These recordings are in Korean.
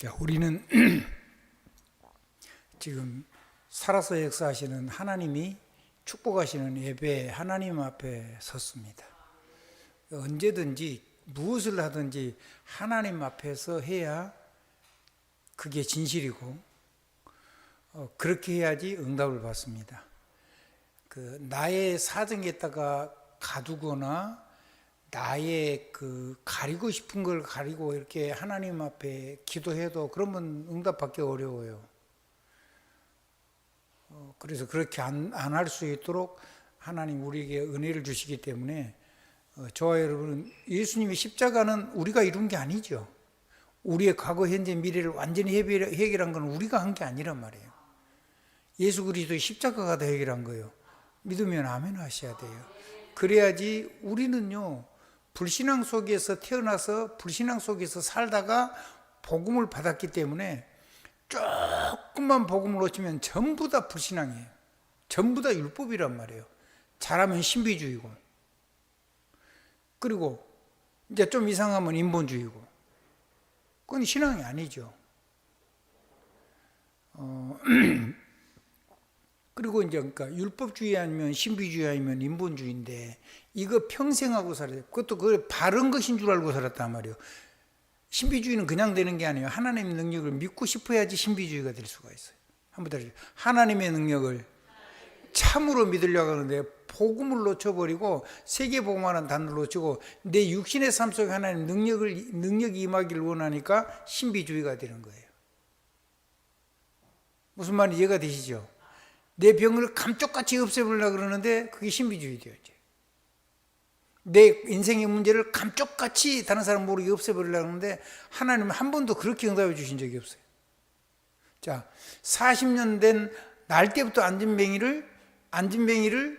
자, 우리는 지금 살아서 역사하시는 하나님이 축복하시는 예배 하나님 앞에 섰습니다. 언제든지 무엇을 하든지 하나님 앞에서 해야 그게 진실이고 그렇게 해야지 응답을 받습니다. 나의 사정에다가 가두거나 나의 가리고 싶은 걸 가리고 이렇게 하나님 앞에 기도해도 그러면 응답받기 어려워요. 그래서 그렇게 안 할 수 있도록 하나님 우리에게 은혜를 주시기 때문에 저와 여러분은 예수님의 십자가는 우리가 이룬 게 아니죠. 우리의 과거, 현재, 미래를 완전히 해결한 건 우리가 한 게 아니란 말이에요. 예수 그리스도의 십자가가 다 해결한 거예요. 믿으면 아멘 하셔야 돼요. 그래야지 우리는요, 불신앙 속에서 태어나서 불신앙 속에서 살다가 복음을 받았기 때문에 조금만 복음을 놓치면 전부 다 불신앙이에요. 전부 다 율법이란 말이에요. 잘하면 신비주의고, 그리고 이제 좀 이상하면 인본주의고, 그건 신앙이 아니죠. 그리고 이제 그러니까 율법주의 아니면 신비주의 아니면 인본주의인데 이거 평생 하고 살아요. 그것도 그 바른 것인 줄 알고 살았단 말이에요. 신비주의는 그냥 되는 게 아니에요. 하나님의 능력을 믿고 싶어야지 신비주의가 될 수가 있어요. 한번 다시 하나님의 능력을 참으로 믿으려고 하는데 복음을 놓쳐버리고 세계복음하는 단어를 놓치고 내 육신의 삶 속에 하나님 능력이 임하기를 원하니까 신비주의가 되는 거예요. 무슨 말인지 이해가 되시죠? 내 병을 감쪽같이 없애보려고 그러는데 그게 신비주의 되었죠. 내 인생의 문제를 감쪽같이 다른 사람 모르게 없애버리려고 하는데 하나님은 한 번도 그렇게 응답해 주신 적이 없어요. 자, 40년 된 날 때부터 안진뱅이를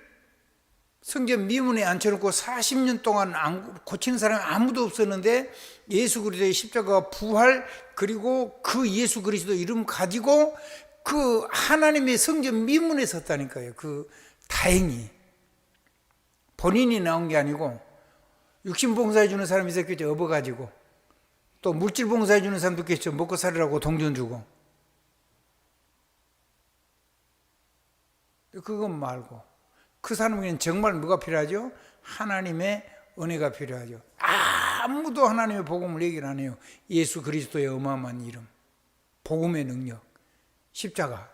성전 미문에 앉혀놓고 40년 동안 고치는 사람이 아무도 없었는데 예수 그리스도의 십자가 부활 그리고 그 예수 그리스도 이름 가지고 그 하나님의 성전 미문에 섰다니까요. 다행히 본인이 나온 게 아니고 육신 봉사해 주는 사람이 있었겠죠. 업어가지고 또 물질 봉사해 주는 사람도 있겠죠. 먹고 살으라고 동전 주고. 그건 말고 그 사람에게는 정말 뭐가 필요하죠? 하나님의 은혜가 필요하죠. 아무도 하나님의 복음을 얘기를 안 해요. 예수 그리스도의 어마어마한 이름, 복음의 능력, 십자가.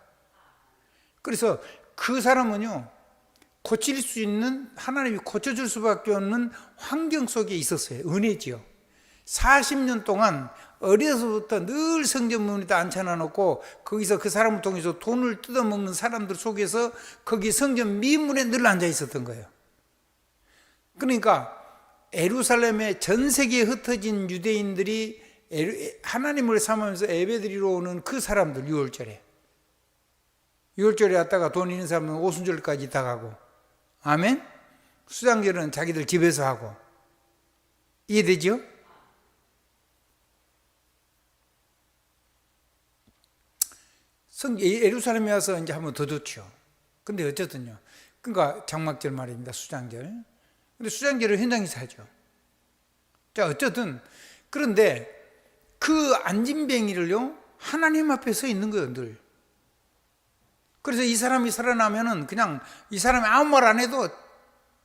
그래서 그 사람은요, 고칠 수 있는, 하나님이 고쳐줄 수밖에 없는 환경 속에 있었어요. 은혜지요. 40년 동안 어려서부터 늘 성전문에다 앉혀놔 놓고 거기서 그 사람을 통해서 돈을 뜯어먹는 사람들 속에서 거기 성전 미문에 늘 앉아 있었던 거예요. 그러니까 예루살렘에 전 세계에 흩어진 유대인들이 하나님을 삼으면서 예배드리러 오는 그 사람들, 6월절에 왔다가 돈 있는 사람은 오순절까지 다 가고, 아멘? 수장절은 자기들 집에서 하고. 이해되죠? 예루살렘에 와서 이제 한번 더 좋죠. 근데 어쨌든요. 그러니까 장막절 말입니다. 수장절. 근데 수장절을 현장에서 하죠. 자, 어쨌든. 그런데 그 안진뱅이를요, 하나님 앞에 서 있는 거예요, 늘. 그래서 이 사람이 살아나면은 그냥 이 사람이 아무 말 안 해도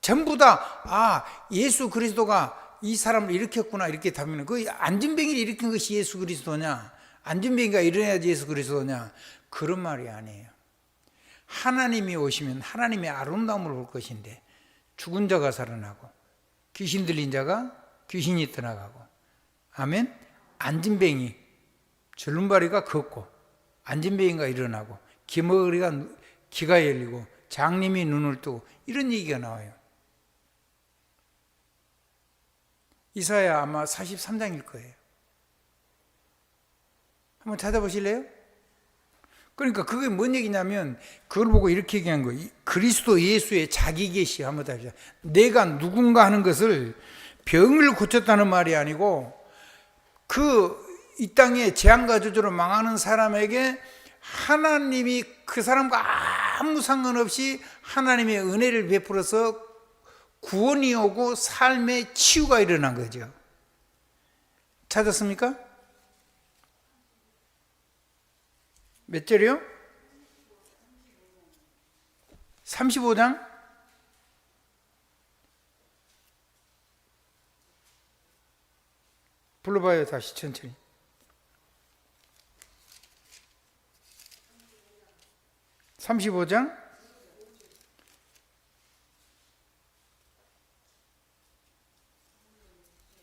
전부 다, 예수 그리스도가 이 사람을 일으켰구나, 이렇게 답하면 그 안진뱅이를 일으킨 것이 예수 그리스도냐? 안진뱅이가 일어나야지 예수 그리스도냐? 그런 말이 아니에요. 하나님이 오시면 하나님의 아름다움을 볼 것인데 죽은 자가 살아나고 귀신 들린 자가 귀신이 떠나가고, 아멘? 안진뱅이 절름발이가 걷고 안진뱅이가 일어나고 기머리가 귀가 열리고 장님이 눈을 뜨고 이런 얘기가 나와요. 이사야 아마 43장일 거예요. 한번 찾아보실래요? 그러니까 그게 뭔 얘기냐면 그걸 보고 이렇게 얘기한 거예요. 그리스도 예수의 자기 계시 한번 다시. 내가 누군가 하는 것을 병을 고쳤다는 말이 아니고 이 땅에 재앙과 저주로 망하는 사람에게 하나님이 그 사람과 아무 상관없이 하나님의 은혜를 베풀어서 구원이 오고 삶의 치유가 일어난 거죠. 찾았습니까? 몇 절이요? 35장? 불러봐요, 다시 천천히. (35장)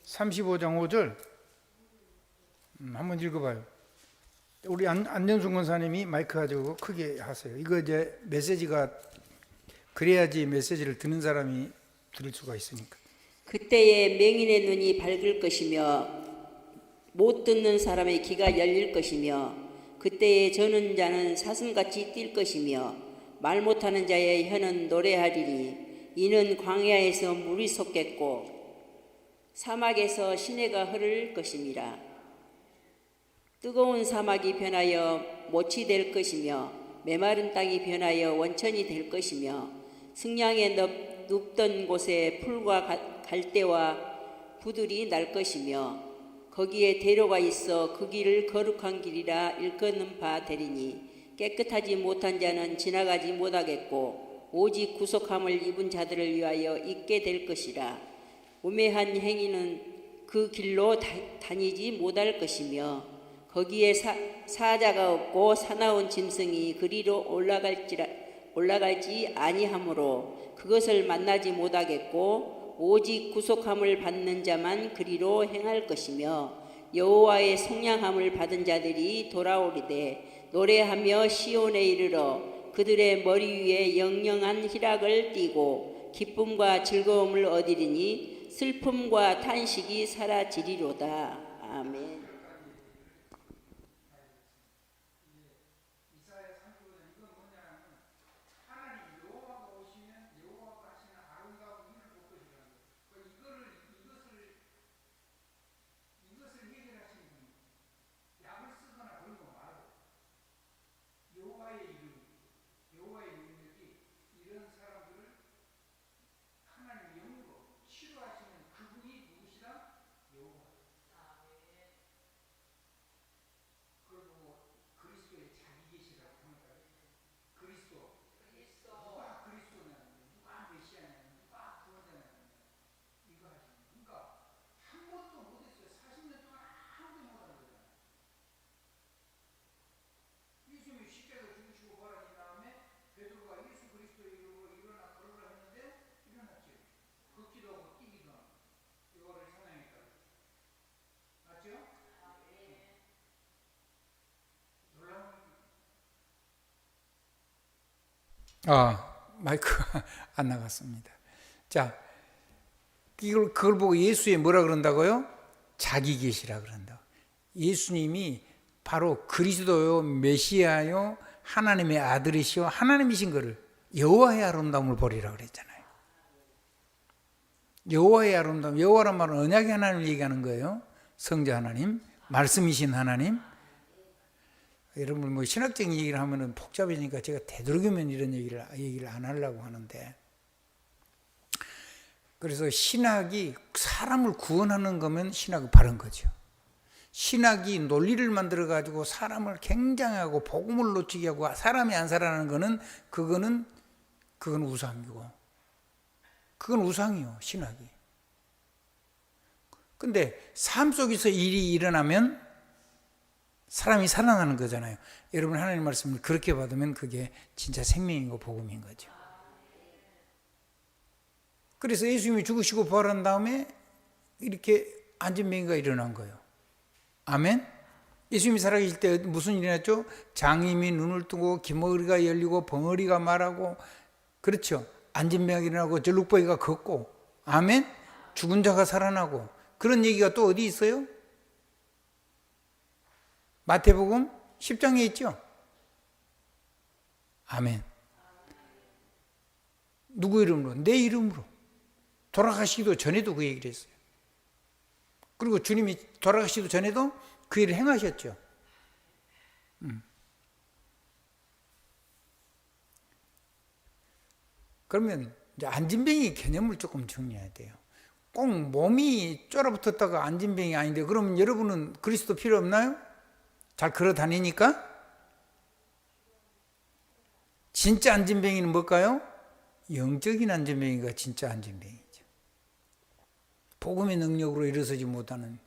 35장 5절 한번 읽어봐요. 우리 안정순 권사님이 마이크 가지고 크게 하세요. 이거 이제 메시지가 그래야지 메시지를 듣는 사람이 들을 수가 있으니까. 그때에 맹인의 눈이 밝을 것이며 못 듣는 사람의 귀가 열릴 것이며 그때에 저는 자는 사슴같이 뛸 것이며 말 못하는 자의 혀는 노래하리니 이는 광야에서 물이 솟겠고 사막에서 시내가 흐를 것임이라. 뜨거운 사막이 변하여 못이 될 것이며 메마른 땅이 변하여 원천이 될 것이며 승량에 눕던 곳에 풀과 갈대와 부들이 날 것이며 거기에 대로가 있어 그 길을 거룩한 길이라 일컫는 바 되리니 깨끗하지 못한 자는 지나가지 못하겠고 오직 구속함을 입은 자들을 위하여 있게 될 것이라. 우매한 행위는 그 길로 다니지 못할 것이며 거기에 사자가 없고 사나운 짐승이 그리로 올라갈지 아니하므로 그것을 만나지 못하겠고 오직 구속함을 받는 자만 그리로 행할 것이며 여호와의 속량함을 받은 자들이 돌아오리되 노래하며 시온에 이르러 그들의 머리 위에 영영한 희락을 띠고 기쁨과 즐거움을 얻으리니 슬픔과 탄식이 사라지리로다. 아멘. 마이크가 안 나갔습니다. 자, 그걸 보고 예수에 뭐라 그런다고요? 자기 계시라 그런다. 예수님이 바로 그리스도요, 메시아요, 하나님의 아들이시요, 하나님이신 것을 여호와의 아름다움을 보리라 그랬잖아요. 여호와의 아름다움, 여호와란 말은 언약의 하나님을 얘기하는 거예요. 성자 하나님, 말씀이신 하나님. 여러분 뭐 신학적인 얘기를 하면은 복잡해지니까 제가 되도록이면 이런 얘기를 안 하려고 하는데, 그래서 신학이 사람을 구원하는 거면 신학이 바른 거죠. 신학이 논리를 만들어 가지고 사람을 굉장하고 복음을 놓치게 하고 사람이 안 살아나는 거는 그건 우상이고, 그건 우상이요, 신학이. 근데 삶 속에서 일이 일어나면 사람이 살아나는 거잖아요. 여러분 하나님 말씀을 그렇게 받으면 그게 진짜 생명이고 복음인 거죠. 그래서 예수님이 죽으시고 부활한 다음에 이렇게 안진뱅이가 일어난 거예요. 아멘. 예수님이 살아계실 때 무슨 일이 났죠? 장님이 눈을 뜨고 귀머리가 열리고 벙어리가 말하고, 그렇죠. 안진뱅이가 일어나고 절룩바위가 걷고, 아멘. 죽은 자가 살아나고, 그런 얘기가 또 어디 있어요? 마태복음 10장에 있죠. 아멘. 누구 이름으로? 내 이름으로. 돌아가시기도 전에도 그 얘기를 했어요. 그리고 주님이 돌아가시기도 전에도 그 일을 행하셨죠. 그러면 이제 안진뱅이 개념을 조금 정리해야 돼요. 꼭 몸이 쫄아붙었다가 안진뱅이 아닌데, 그러면 여러분은 그리스도 필요 없나요? 잘 걸어 다니니까? 진짜 안진뱅이는 뭘까요? 영적인 안진뱅이가 진짜 안진뱅이죠. 복음의 능력으로 일어서지 못하는,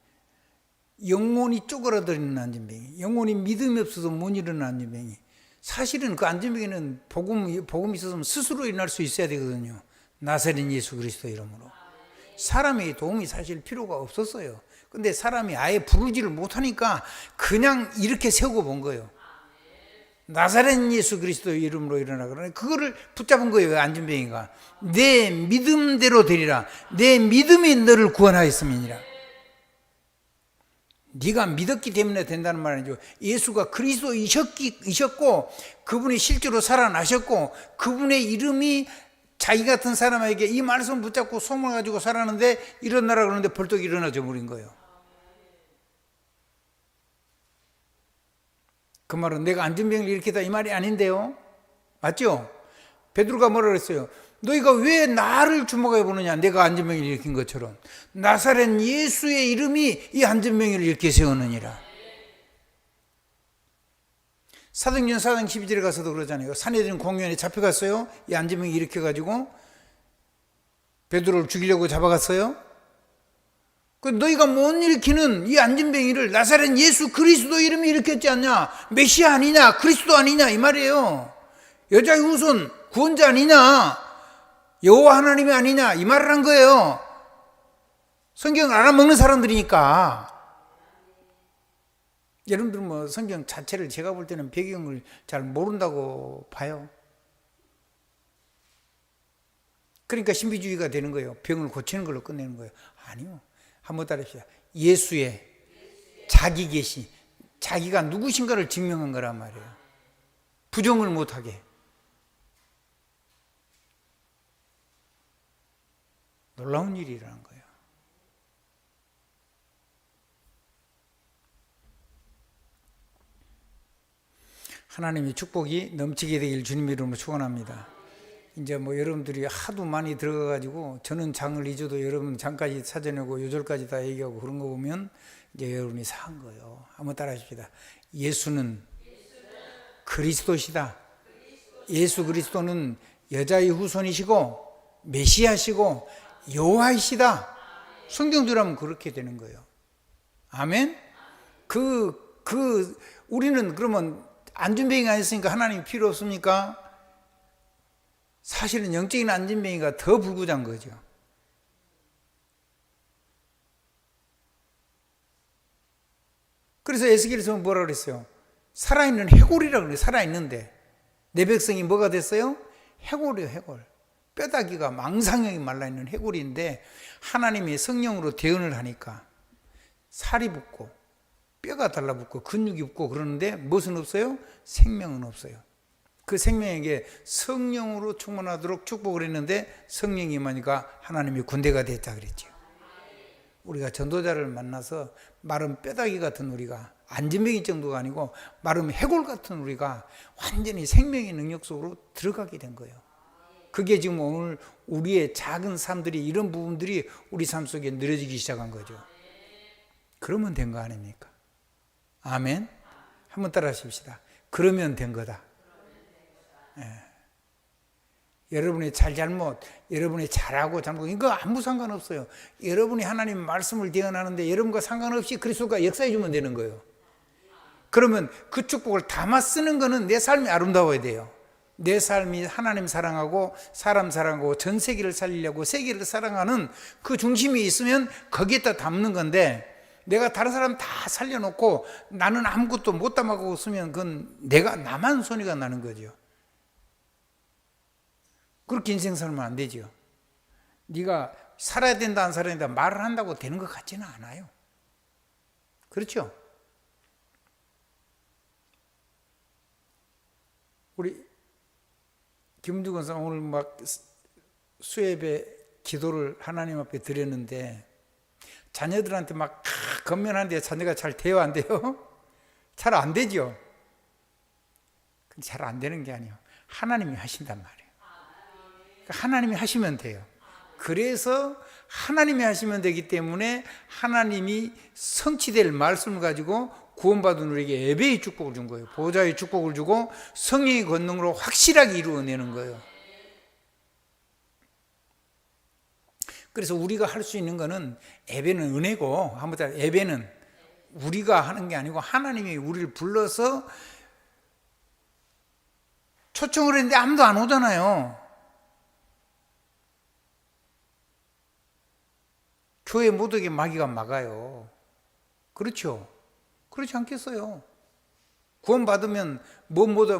영혼이 쪼그라들는 안진뱅이, 영혼이 믿음이 없어서 못 일어나는 안진뱅이. 사실은 그 안진뱅이는 복음이 있었으면 스스로 일어날 수 있어야 되거든요. 나사렛 예수 그리스도 이름으로. 사람의 도움이 사실 필요가 없었어요. 근데 사람이 아예 부르지를 못하니까 그냥 이렇게 세우고 본 거예요. 나사렛 예수 그리스도 이름으로 일어나. 그러니 그거를 붙잡은 거예요. 안진뱅이가 내 믿음대로 되리라. 내 믿음이 너를 구원하였음이니라. 네가 믿었기 때문에 된다는 말 아니죠. 예수가 그리스도이셨고 그분이 실제로 살아나셨고 그분의 이름이 자기 같은 사람에게 이 말씀 붙잡고 소문을 가지고 살았는데 일어나라 그러는데 벌떡 일어나져 버린 거예요. 그 말은 내가 안진뱅이를 일으키다 이 말이 아닌데요. 맞죠? 베드로가 뭐라 그랬어요? 너희가 왜 나를 주목해 보느냐? 내가 안진뱅이를 일으킨 것처럼 나사렛 예수의 이름이 이 안진뱅이를 일으켜 세우느니라. 사도행전 4장 12절에 가서도 그러잖아요. 산헤드린 공회에 잡혀갔어요. 이 안진뱅이 일으켜가지고 베드로를 죽이려고 잡아갔어요. 그 너희가 못 일으키는 이 안진뱅이를 나사렛 예수 그리스도 이름이 일으켰지 않냐? 메시아 아니냐? 그리스도 아니냐? 이 말이에요. 여자의 후손 구원자 아니냐? 여호와 하나님이 아니냐? 이 말을 한 거예요. 성경을 알아먹는 사람들이니까. 여러분들 뭐 성경 자체를 제가 볼 때는 배경을 잘 모른다고 봐요. 그러니까 신비주의가 되는 거예요. 병을 고치는 걸로 끝내는 거예요. 아니요. 한번 따라합시다. 예수의 자기 계시, 자기가 누구신가를 증명한 거란 말이에요. 부정을 못하게. 놀라운 일이라는 거예요. 하나님의 축복이 넘치게 되길 주님 이름으로 축원합니다. 이제 뭐 여러분들이 하도 많이 들어가가지고 저는 장을 잊어도 여러분 장까지 사전하고 요절까지 다 얘기하고 그런 거 보면 이제 여러분이 사한 거예요. 한번 따라하십시다. 예수는 그리스도시다. 예수 그리스도는 여자의 후손이시고 메시아시고 여호와이시다. 성경대로하면 그렇게 되는 거예요. 아멘. 우리는 그러면 안진뱅이가 아니었으니까 하나님이 필요 없습니까? 사실은 영적인 안진뱅이가 더 불구장 거죠. 그래서 에스겔에서 뭐라 그랬어요? 살아있는 해골이라고 그래요. 살아있는데 내 백성이 뭐가 됐어요? 해골이에요. 해골. 뼈다귀가 망상형이 말라있는 해골인데 하나님이 성령으로 대언을 하니까 살이 붙고 뼈가 달라붙고 근육이 붙고 그러는데 무엇은 없어요? 생명은 없어요. 그 생명에게 성령으로 충만하도록 축복을 했는데 성령이 임하니까 하나님이 군대가 됐다 그랬죠. 우리가 전도자를 만나서 마른 뼈다귀 같은 우리가 안진뱅이 정도가 아니고 마른 해골 같은 우리가 완전히 생명의 능력 속으로 들어가게 된 거예요. 그게 지금 오늘 우리의 작은 삶들이 이런 부분들이 우리 삶 속에 늘어지기 시작한 거죠. 그러면 된 거 아닙니까? 아멘. 한번 따라 하십시다. 그러면 된 거다. 여러분의 잘못, 여러분이 잘하고 잘못 이거 아무 상관없어요. 여러분이 하나님 말씀을 대언하는데 여러분과 상관없이 그리스도가 역사해 주면 되는 거예요. 그러면 그 축복을 담아 쓰는 거는 내 삶이 아름다워야 돼요. 내 삶이 하나님 사랑하고 사람 사랑하고 전 세계를 살리려고 세계를 사랑하는 그 중심이 있으면 거기에다 담는 건데 내가 다른 사람 다 살려놓고 나는 아무것도 못 담아가고 쓰면 그건 나만 손해가 나는 거죠. 그렇게 인생 살면 안 되죠. 네가 살아야 된다 안 살아야 된다 말을 한다고 되는 것 같지는 않아요. 그렇죠? 우리 김두건 사 오늘 막 수협에 기도를 하나님 앞에 드렸는데 자녀들한테 막 건면하는데 자녀가 잘 돼요 안 돼요? 잘 안 되죠. 잘 안 되는 게 아니에요. 하나님이 하신단 말이에요. 하나님이 하시면 돼요. 그래서 하나님이 하시면 되기 때문에 하나님이 성취될 말씀을 가지고 구원받은 우리에게 예배의 축복을 준 거예요. 보좌의 축복을 주고 성령의 권능으로 확실하게 이루어내는 거예요. 그래서 우리가 할 수 있는 거는 예배는 은혜고, 한번 더 예배는 우리가 하는 게 아니고 하나님이 우리를 불러서 초청을 했는데 아무도 안 오잖아요. 교회 못 오게 마귀가 막아요. 그렇죠? 그렇지 않겠어요? 구원받으면 뭐를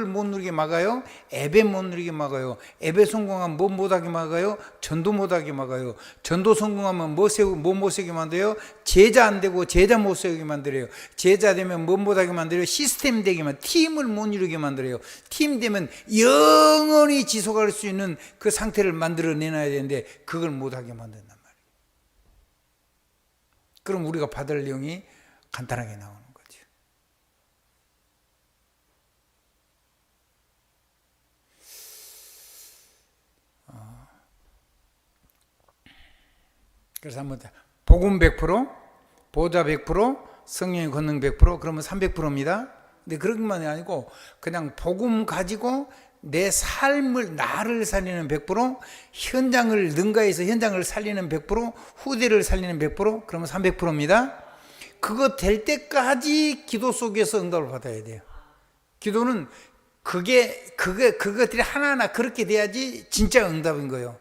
못 누리게 막아요? 예배 못 누리게 막아요. 예배 성공하면 뭐 못하게 막아요? 전도 못하게 막아요. 전도 성공하면 못 세우게 만들어요? 제자 안 되고 제자 못 세우게 만들어요. 제자 되면 뭐 못하게 만들어요? 시스템 되게만, 팀을 못 이루게 만들어요. 팀 되면 영원히 지속할 수 있는 그 상태를 만들어내놔야 되는데 그걸 못하게 만든단 말이에요. 그럼 우리가 받을 내용이 간단하게 나오는 거죠. 그래서 한번 복음 100%, 보좌 100%, 성령의 권능 100%, 그러면 300%입니다. 근데 그런 것만이 아니고 그냥 복음 가지고 내 삶을, 나를 살리는 100%, 현장을 능가해서 현장을 살리는 100%, 후대를 살리는 100%, 그러면 300%입니다. 그거 될 때까지 기도 속에서 응답을 받아야 돼요. 기도는 그것들이 하나하나 그렇게 돼야지 진짜 응답인 거예요.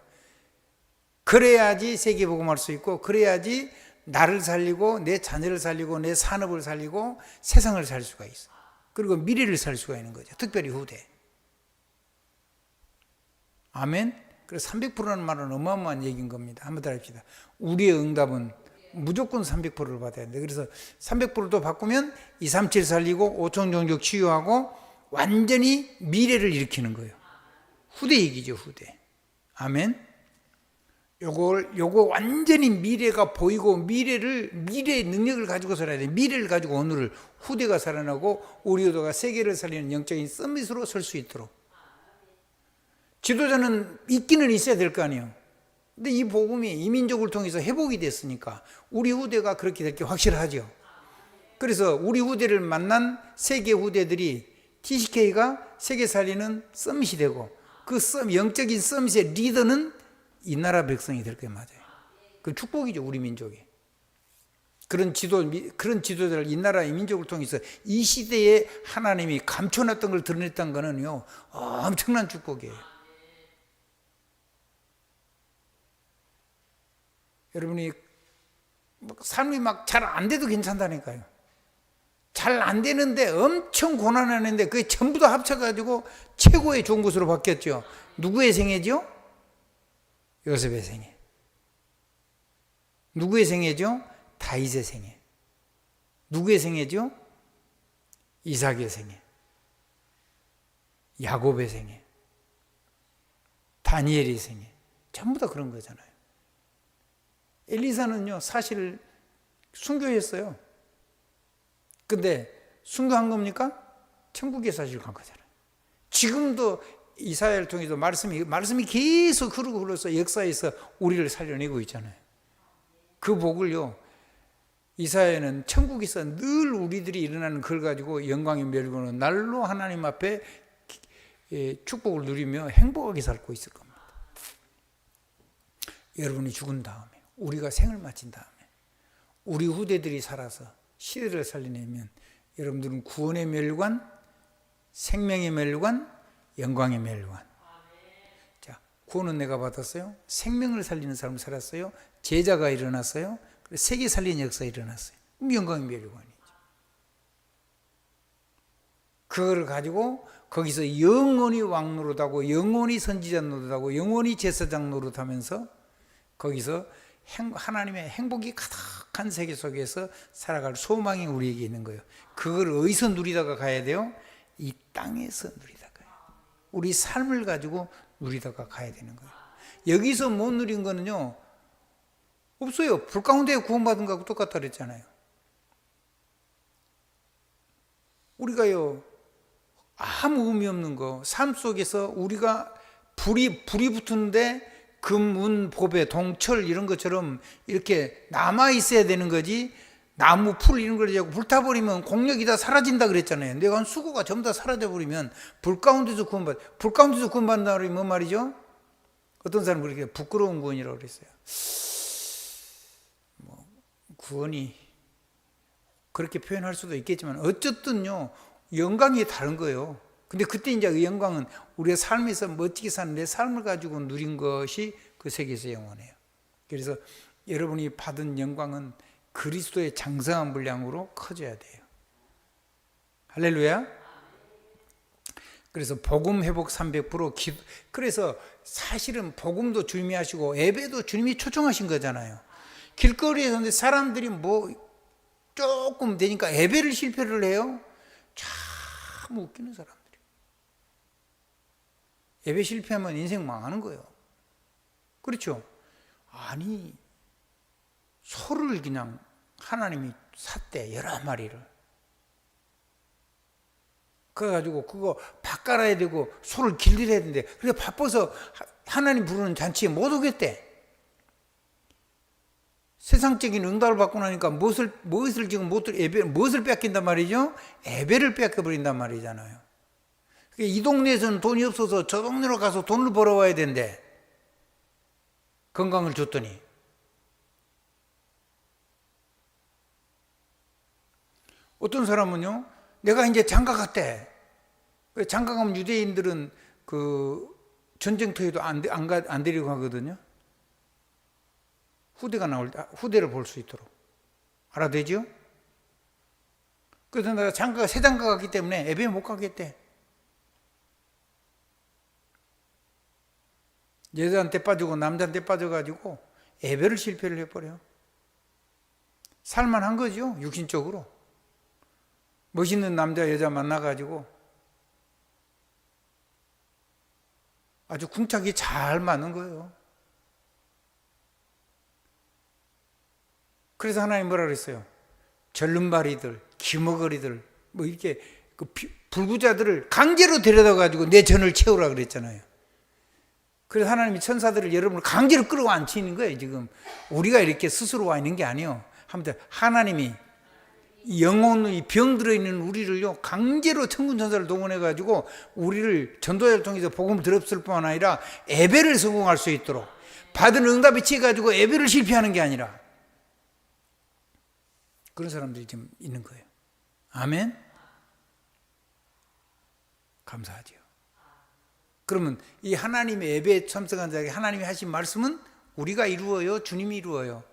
그래야지 세계복음할 수 있고, 그래야지 나를 살리고 내 자녀를 살리고 내 산업을 살리고 세상을 살 수가 있어. 그리고 미래를 살 수가 있는 거죠. 특별히 후대. 아멘. 그래서 300%라는 말은 어마어마한 얘기인 겁니다. 한번 더 합시다. 우리의 응답은 무조건 300%를 받아야 돼. 그래서 300%도 바꾸면 237 살리고 5천 종족 치유하고 완전히 미래를 일으키는 거예요. 후대 얘기죠, 후대. 아멘. 요거 완전히 미래가 보이고 미래의 능력을 가지고 살아야 돼. 미래를 가지고 오늘을 후대가 살아나고 우리 후대가 세계를 살리는 영적인 서밋으로 설 수 있도록. 지도자는 있기는 있어야 될 거 아니에요. 근데 이 복음이 이민족을 통해서 회복이 됐으니까 우리 후대가 그렇게 될 게 확실하죠. 그래서 우리 후대를 만난 세계 후대들이 TCK가 세계 살리는 서밋이 되고 그 영적인 서밋의 리더는 이 나라 백성이 될 거예요. 맞아요. 그 축복이죠, 우리 민족이. 그런 지도자를 이 나라 이 민족을 통해서 이 시대에 하나님이 감춰놨던 걸 드러냈다는 거는요, 엄청난 축복이에요. 여러분이 삶이 막 잘 안 돼도 괜찮다니까요. 잘 안 되는데 엄청 고난하는데 그게 전부 다 합쳐가지고 최고의 좋은 것으로 바뀌었죠. 누구의 생애죠? 요셉의 생애. 누구의 생애죠? 다윗의 생애. 누구의 생애죠? 이삭의 생애. 야곱의 생애. 다니엘의 생애. 전부 다 그런 거잖아요. 엘리사는요, 사실 순교했어요. 근데 순교한 겁니까? 천국에 사실 간 거잖아요. 지금도 이사야를 통해서 말씀이 계속 흐르고서 역사에서 우리를 살려내고 있잖아요. 그 복을요, 이사야는 천국에서 늘 우리들이 일어나는 걸 가지고 영광의 멸구는 날로 하나님 앞에 축복을 누리며 행복하게 살고 있을 겁니다. 여러분이 죽은 다음에, 우리가 생을 마친 다음에 우리 후대들이 살아서 시대를 살려내면 여러분들은 구원의 멸관, 생명의 멸관, 영광의 멸관. 자, 구원은 내가 받았어요. 생명을 살리는 사람 살았어요. 제자가 일어났어요. 세계 살리는 역사가 일어났어요. 그럼 영광의 멸관이죠. 그걸 가지고 거기서 영원히 왕 노릇하고 영원히 선지자 노릇하고 영원히 제사장 노릇하면서 거기서 하나님의 행복이 가득한 세계 속에서 살아갈 소망이 우리에게 있는 거예요. 그걸 어디서 누리다가 가야 돼요? 이 땅에서 누리다가요. 우리 삶을 가지고 누리다가 가야 되는 거예요. 여기서 못 누린 거는요, 없어요. 불 가운데 구원받은 거하고 똑같다 그랬잖아요. 우리가요, 아무 의미 없는 거, 삶 속에서 우리가 불이 붙는데 금, 운, 보배, 동철 이런 것처럼 이렇게 남아 있어야 되는 거지. 나무, 풀 이런 걸 자꾸 불타버리면 공력이 다 사라진다 그랬잖아요. 내가 한 수고가 전부 다 사라져버리면 불 가운데서 구원받는다 그러면 뭔 말이죠? 어떤 사람은 그렇게 부끄러운 구원이라고 그랬어요. 구원이 그렇게 표현할 수도 있겠지만 어쨌든요, 영광이 다른 거예요. 근데 그때 이제 그 영광은 우리가 삶에서 멋지게 사는 내 삶을 가지고 누린 것이 그 세계에서 영원해요. 그래서 여러분이 받은 영광은 그리스도의 장성한 분량으로 커져야 돼요. 할렐루야. 그래서 복음 회복 300% 그래서 사실은 복음도 주님이 하시고 예배도 주님이 초청하신 거잖아요. 길거리에서 근데 사람들이 뭐 조금 되니까 예배를 실패를 해요. 참 웃기는 사람들이. 예배 실패하면 인생 망하는 거예요. 그렇죠? 아니, 소를 그냥 하나님이 샀대, 여러 마리를. 그래가지고 그거 밥 깔아야 되고 소를 길들여야 되는데, 그래 바빠서 하나님 부르는 잔치에 못 오겠대. 세상적인 응답을 받고 나니까 무엇을 지금 무엇을 뺏긴단 말이죠? 예배를 뺏겨버린단 말이잖아요. 이 동네에서는 돈이 없어서 저 동네로 가서 돈을 벌어와야 된대. 건강을 줬더니. 어떤 사람은요, 내가 이제 장가 갔대. 장가 가면 유대인들은 그 전쟁터에도 안 데리고 가거든요. 후대가 나올 때, 후대를 볼 수 있도록. 알아되죠? 그래서 내가 새 장가 갔기 때문에 예배 못 가겠대. 여자한테 빠지고 남자한테 빠져가지고 예배를 실패를 해버려. 살만한 거죠, 육신적으로. 멋있는 남자 여자 만나가지고 아주 궁착이 잘 맞는 거예요. 그래서 하나님 뭐라 그랬어요? 절름발이들, 기머거리들, 뭐 이렇게 그 불구자들을 강제로 데려다가지고 내 전을 채우라 그랬잖아요. 그래서 하나님이 천사들을 여러분을 강제로 끌어안치는 거예요, 지금. 우리가 이렇게 스스로 와 있는 게 아니에요. 아무튼 하나님이 영혼의 병 들어있는 우리를요, 강제로 천군 천사를 동원해가지고 우리를 전도자를 통해서 복음을 들었을 뿐만 아니라 예배를 성공할 수 있도록 받은 응답에 취해가지고 예배를 실패하는 게 아니라 그런 사람들이 지금 있는 거예요. 아멘? 감사하죠. 그러면 이 하나님의 예배에 참석한 자에게 하나님이 하신 말씀은 우리가 이루어요? 주님이 이루어요?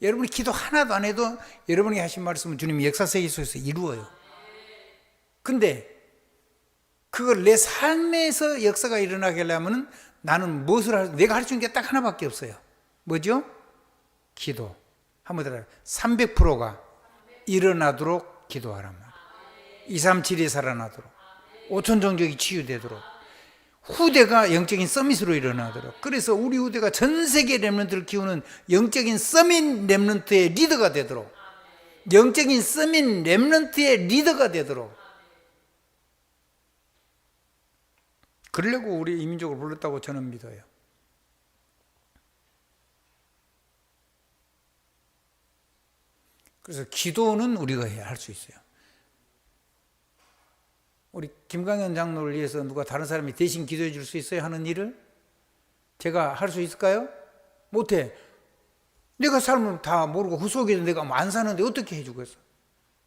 여러분이 기도 하나도 안 해도 여러분이 하신 말씀은 주님이 역사세계 속에서 이루어요. 근데 그걸 내 삶에서 역사가 일어나게 하려면 나는 내가 할 수 있는 게 딱 하나밖에 없어요. 뭐죠? 기도. 한번 들어요. 300%가 일어나도록 기도하란 말이에요. 237이 살아나도록, 5천 종족이 치유되도록, 후대가 영적인 서밋으로 일어나도록. 그래서 우리 후대가 전 세계 렘넌트를 키우는 영적인 서밋 렘넌트의 리더가 되도록, 영적인 서밋 렘넌트의 리더가 되도록. 그러려고 우리 이민족을 불렀다고 저는 믿어요. 그래서 기도는 우리가 할 수 있어요. 우리 김강현 장로를 위해서 누가 다른 사람이 대신 기도해 줄 수 있어요? 하는 일을? 제가 할 수 있을까요? 못해. 내가 삶을 다 모르고 그 속에서 내가 안 사는데 어떻게 해주겠어?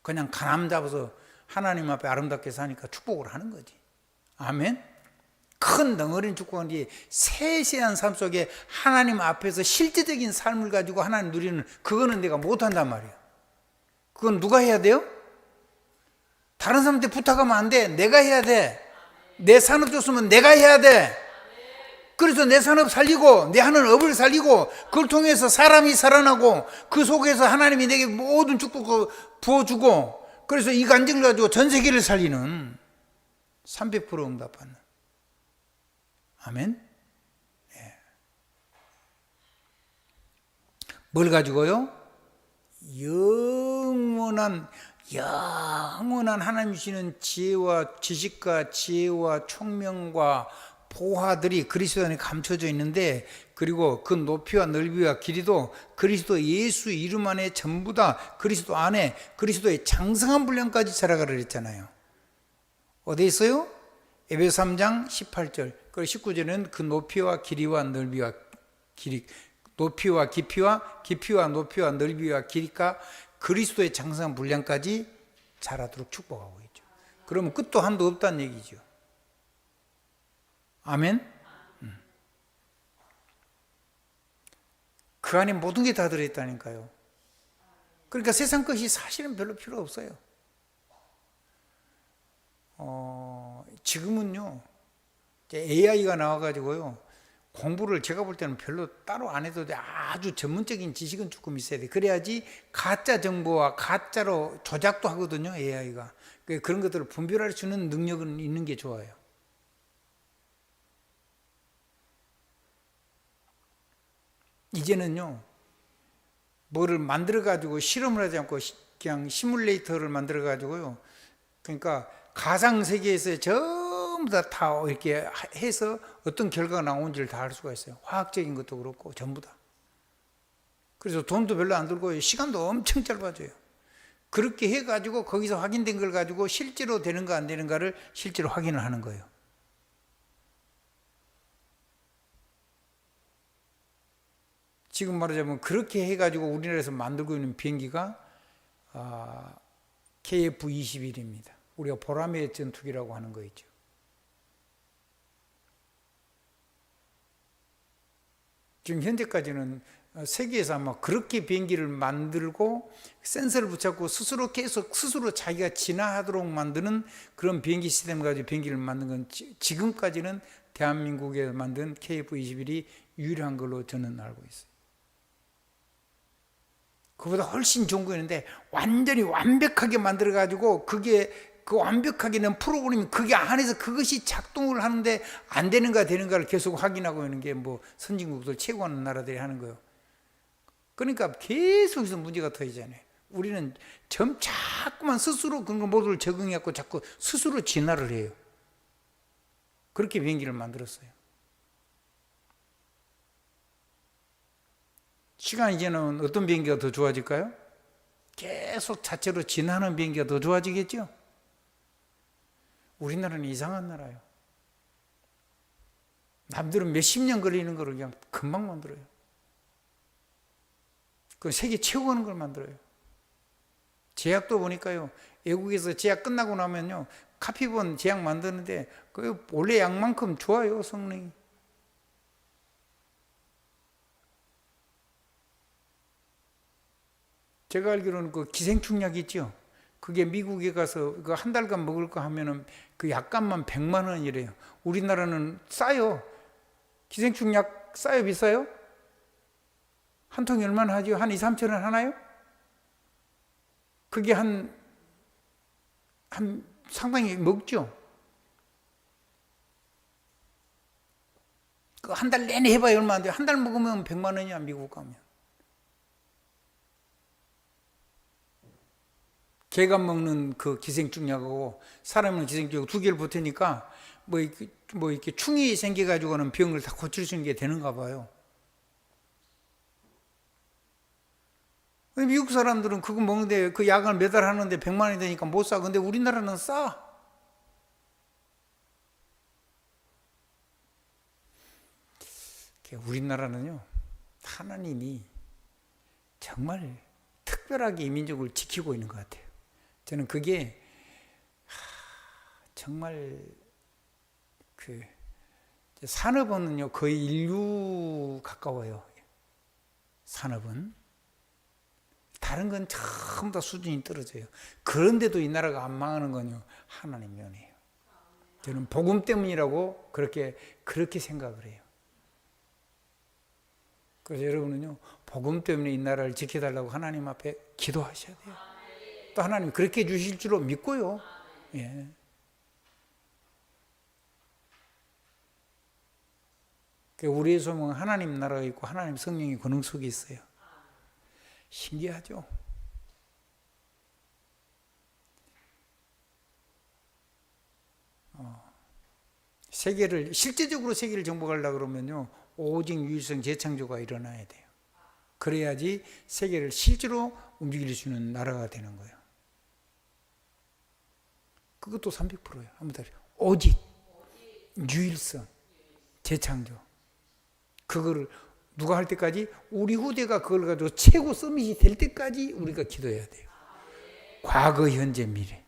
그냥 가람 잡아서 하나님 앞에 아름답게 사니까 축복을 하는 거지. 아멘? 큰 덩어리는 축복한 뒤에 세세한 삶 속에 하나님 앞에서 실제적인 삶을 가지고 하나님 누리는, 그거는 내가 못한단 말이에요. 그건 누가 해야 돼요? 다른 사람한테 부탁하면 안 돼. 내가 해야 돼. 내 산업 줬으면 내가 해야 돼. 그래서 내 산업 살리고 내 하는 업을 살리고 그걸 통해서 사람이 살아나고 그 속에서 하나님이 내게 모든 축복을 부어주고, 그래서 이 간증을 가지고 전 세계를 살리는 300% 응답받는. 아멘. 네. 뭘 가지고요? 영원한 하나님 주시는 지혜와 지식과 지혜와 총명과 보화들이 그리스도 안에 감춰져 있는데, 그리고 그 높이와 넓이와 길이도 그리스도 예수 이름 안에 전부 다 그리스도 안에 그리스도의 장성한 분량까지 자라가라 그랬잖아요. 어디에 있어요? 에베소 3장 18절. 그리고 19절에는 그 높이와 길이와 넓이와 길이, 높이와 깊이와 높이와 넓이와 길이가 그리스도의 장성한 분량까지 자라도록 축복하고 있죠. 그러면 끝도 한도 없다는 얘기죠. 아멘. 그 안에 모든 게 다 들어있다니까요. 그러니까 세상 것이 사실은 별로 필요 없어요. 지금은요, AI가 나와가지고요, 공부를 제가 볼 때는 별로 따로 안 해도 돼. 아주 전문적인 지식은 조금 있어야 돼. 그래야지 가짜 정보와 가짜로 조작도 하거든요, AI가. 그런 것들을 분별할 수 있는 능력은 있는 게 좋아요. 이제는요, 뭐를 만들어가지고 실험을 하지 않고 그냥 시뮬레이터를 만들어가지고요, 그러니까 가상세계에서 전부 다 이렇게 해서 어떤 결과가 나오는지를 다 알 수가 있어요. 화학적인 것도 그렇고 전부 다. 그래서 돈도 별로 안 들고 시간도 엄청 짧아져요. 그렇게 해가지고 거기서 확인된 걸 가지고 실제로 되는가 안 되는가를 실제로 확인을 하는 거예요. 지금 말하자면 그렇게 해가지고 우리나라에서 만들고 있는 비행기가 KF-21입니다. 우리가 보라매 전투기라고 하는 거 있죠. 지금 현재까지는 세계에서 아마 그렇게 비행기를 만들고 센서를 붙잡고 스스로 계속 스스로 자기가 진화하도록 만드는 그런 비행기 시스템을 가지고 비행기를 만든 건 지금까지는 대한민국에 만든 KF-21이 유일한 걸로 저는 알고 있어요. 그보다 훨씬 좋은 거 있는데 완전히 완벽하게 만들어가지고 그게 그 완벽하게 는 프로그램이 그게 안에서 그것이 작동을 하는데 안 되는가 되는가를 계속 확인하고 있는 게 뭐 선진국들 최고하는 나라들이 하는 거예요. 그러니까 계속해서 문제가 터지잖아요. 우리는 자꾸만 스스로 그런 거 모두를 적응해갖고 자꾸 스스로 진화를 해요. 그렇게 비행기를 만들었어요. 시간이 지나면 어떤 비행기가 더 좋아질까요? 계속 자체로 진화하는 비행기가 더 좋아지겠죠? 우리나라는 이상한 나라예요. 남들은 몇십 년 걸리는 걸 그냥 금방 만들어요. 그 세계 최고 하는 걸 만들어요. 제약도 보니까요, 외국에서 제약 끝나고 나면요, 카피본 제약 만드는데 그 원래 약만큼 좋아요, 성능이. 제가 알기로는 그 기생충 약 있죠? 그게 미국에 가서 그 한 달간 먹을 거 하면은 그 약값만 100만 원이래요. 우리나라는 싸요. 기생충 약 싸요, 비싸요? 한 통이 얼마나 하죠? 한 2, 3천 원 하나요? 그게 한 상당히 먹죠? 그 한 달 내내 해봐야 얼마 안 돼요. 한 달 먹으면 100만 원이야, 미국 가면. 개가 먹는 그 기생충 약하고 사람 먹는 기생충 약 두 개를 붙으니까 뭐 이렇게 충이 생겨가지고는 병을 다 고칠 수 있는 게 되는가 봐요. 미국 사람들은 그거 먹는데 그 약을 매달 하는데 100만 원이 되니까 못 사. 근데 우리나라는 싸. 우리나라는요, 하나님이 정말 특별하게 이민족을 지키고 있는 것 같아요. 저는 그게 정말 그 산업은요 거의 인류 가까워요. 산업은 다른 건 전부 다 수준이 떨어져요. 그런데도 이 나라가 안 망하는 건요 하나님 은혜예요. 저는 복음 때문이라고 그렇게 생각을 해요. 그래서 여러분은요 복음 때문에 이 나라를 지켜달라고 하나님 앞에 기도하셔야 돼요. 또 하나님 그렇게 해주실 줄로 믿고요. 예. 우리의 소망은 하나님 나라가 있고 하나님 성령의 권능 속에 있어요. 신기하죠? 실제적으로 세계를 정복하려고 그러면요, 오직 유일성 재창조가 일어나야 돼요. 그래야지 세계를 실제로 움직일 수 있는 나라가 되는 거예요. 그것도 300%예요. 한번 다시. 오직 유일성 재창조. 그거를 누가 할 때까지? 우리 후대가 그걸 가지고 최고 서밋이 될 때까지 우리가 기도해야 돼요. 과거, 현재, 미래.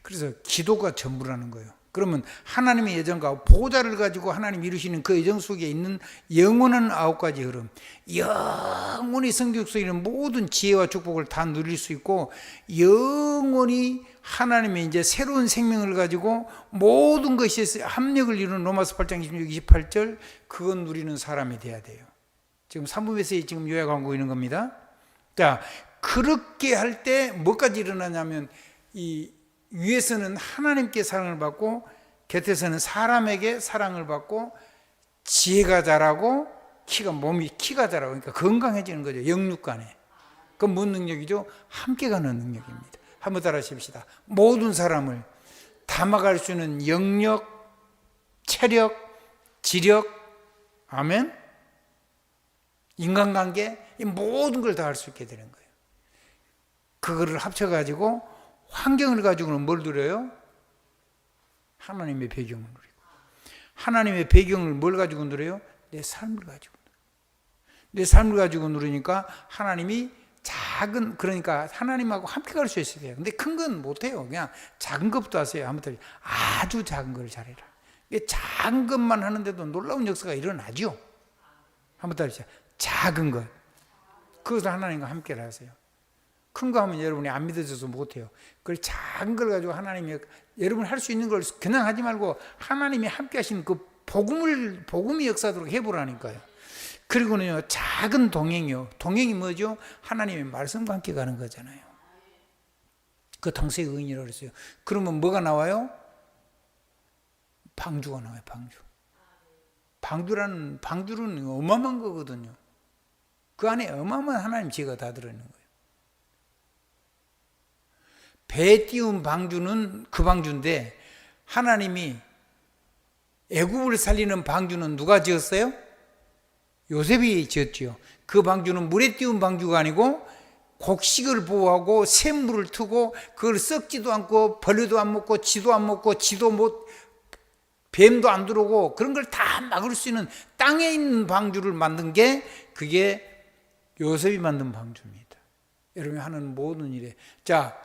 그래서 기도가 전부라는 거예요. 그러면 하나님의 예정과 보호자를 가지고 하나님 이루시는 그 예정 속에 있는 영원한 9가지 흐름, 영원히 성경 속에 있는 모든 지혜와 축복을 다 누릴 수 있고, 영원히 하나님의 이제 새로운 생명을 가지고 모든 것이 합력을 이루는 로마서 8장 26, 28절, 그건 누리는 사람이 돼야 돼요. 지금 3부에서 지금 요약하고 있는 겁니다. 자, 그렇게 할 때 뭐까지 일어나냐면, 이 위에서는 하나님께 사랑을 받고, 곁에서는 사람에게 사랑을 받고, 지혜가 자라고, 몸이 키가 자라고, 그러니까 건강해지는 거죠. 영육 간에. 그건 뭔 능력이죠? 함께 가는 능력입니다. 한번 따라 하십시다. 모든 사람을 담아갈 수 있는 영력, 체력, 지력, 아멘? 인간관계, 이 모든 걸 다 할 수 있게 되는 거예요. 그거를 합쳐가지고 환경을 가지고는 뭘 누려요? 하나님의 배경을 누리고. 하나님의 배경을 뭘 가지고 누려요? 내 삶을 가지고 누려요. 내 삶을 가지고 누리니까 하나님이 그러니까 하나님하고 함께 갈 수 있어야 돼요. 근데 큰 건 못해요. 그냥 작은 것부터 하세요. 아무튼 아주 작은 걸 잘해라. 작은 것만 하는데도 놀라운 역사가 일어나죠. 한번 더 하시죠. 작은 것. 그것을 하나님과 함께 하세요. 큰 거 하면 여러분이 안 믿어져서 못해요. 그걸 작은 걸 가지고 하나님이, 여러분 할 수 있는 걸 그냥 하지 말고 하나님이 함께 하시는 그 복음이 역사도록 해보라니까요. 그리고는요, 작은 동행이요. 동행이 뭐죠? 하나님의 말씀과 함께 가는 거잖아요. 그 당시의 의인이라고 그랬어요. 그러면 뭐가 나와요? 방주가 나와요, 방주는 어마어마한 거거든요. 그 안에 어마어마한 하나님 지혜가 다 들어있는 거예요. 배 띄운 방주는 그 방주인데, 하나님이 애굽을 살리는 방주는 누가 지었어요? 요셉이 지었지요. 그 방주는 물에 띄운 방주가 아니고 곡식을 보호하고 샘물을 트고, 그걸 썩지도 않고 벌레도 안 먹고 쥐도 안 먹고 뱀도 안 들어오고 그런 걸 다 막을 수 있는 땅에 있는 방주를 만든 게, 그게 요셉이 만든 방주입니다. 여러분이 하는 모든 일에. 자,